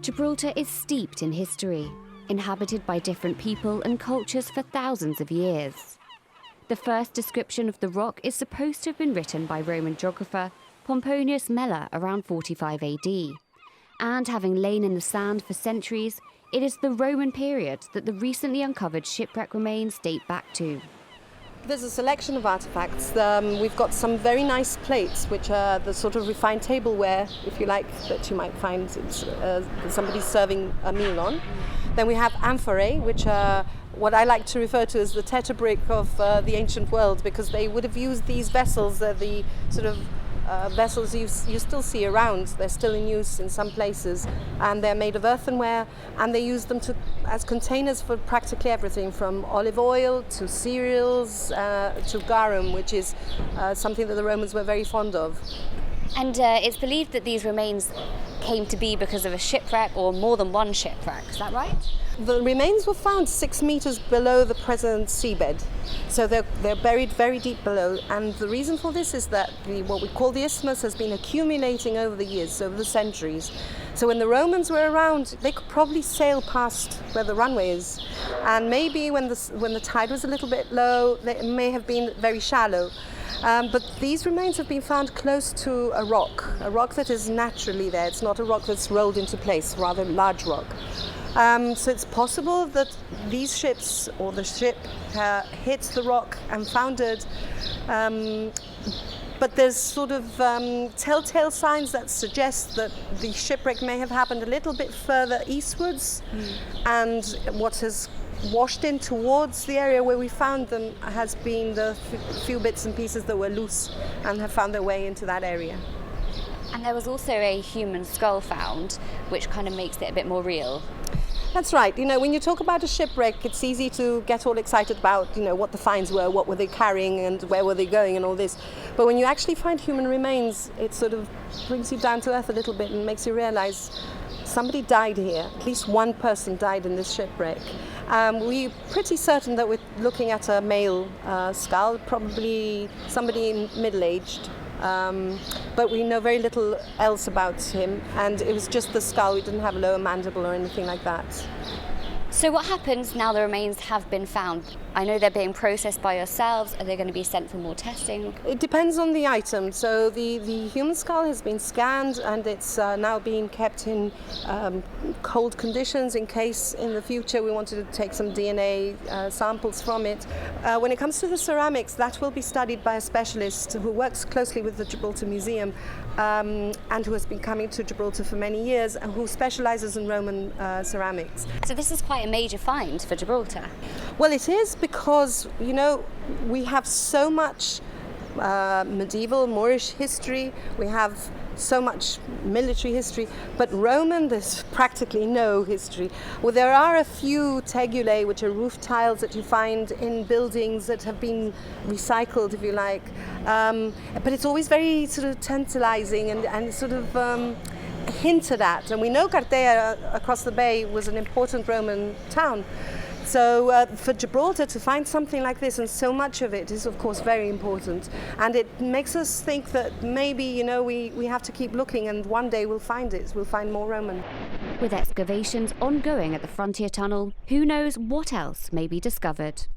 Gibraltar is steeped in history, inhabited by different people and cultures for thousands of years. The first description of the rock is supposed to have been written by Roman geographer Pomponius Mela around 45 AD. And having lain in the sand for centuries, it is the Roman period that the recently uncovered shipwreck remains date back to. There's a selection of artifacts. We've got some very nice plates, which are the sort of refined tableware, if you like, that you might find somebody serving a meal on. Then we have amphorae, which are what I like to refer to as the tetrabrick of the ancient world, because they would have used these vessels, the sort of vessels you still see around. They're still in use in some places, and they're made of earthenware, and they use them as containers for practically everything, from olive oil to cereals to garum, which is something that the Romans were very fond of. And it's believed that these remains came to be because of a shipwreck or more than one shipwreck, is that right? The remains were found 6 meters below the present seabed, so they're buried very deep below, and the reason for this is that what we call the isthmus has been accumulating over the years, over the centuries. So when the Romans were around, they could probably sail past where the runway is, and maybe when the tide was a little bit low, it may have been very shallow. But these remains have been found close to a rock that is naturally there. It's not a rock that's rolled into place, rather large rock. So it's possible that these ships, or the ship, hit the rock and foundered. But there's sort of telltale signs that suggest that the shipwreck may have happened a little bit further eastwards, and what has washed in towards the area where we found them has been the few bits and pieces that were loose and have found their way into that area. And there was also a human skull found, which kind of makes it a bit more real. That's right. You know, when you talk about a shipwreck, it's easy to get all excited about, what the finds were, what were they carrying and where were they going and all this. But when you actually find human remains, it sort of brings you down to earth a little bit and makes you realize somebody died here. At least one person died in this shipwreck. We're pretty certain that we're looking at a male skull, probably somebody middle-aged. But we know very little else about him, and it was just the skull. We didn't have a lower mandible or anything like that. So what happens now the remains have been found? I know they're being processed by yourselves. Are they going to be sent for more testing? It depends on the item. So the human skull has been scanned, and it's now being kept in cold conditions in case in the future we wanted to take some DNA samples from it. When it comes to the ceramics, that will be studied by a specialist who works closely with the Gibraltar Museum and who has been coming to Gibraltar for many years and who specializes in Roman ceramics. So this is quite a major find for Gibraltar. Well, it is, because we have so much medieval Moorish history, we have so much military history, but Roman there's practically no history. Well, there are a few tegulae, which are roof tiles that you find in buildings that have been recycled, if you like, but it's always very sort of tantalizing and sort of hinted at. And we know Cartea across the bay was an important Roman town. So for Gibraltar to find something like this, and so much of it, is of course very important. And it makes us think that maybe, we have to keep looking, and one day we'll find it. We'll find more Roman. With excavations ongoing at the frontier tunnel, who knows what else may be discovered.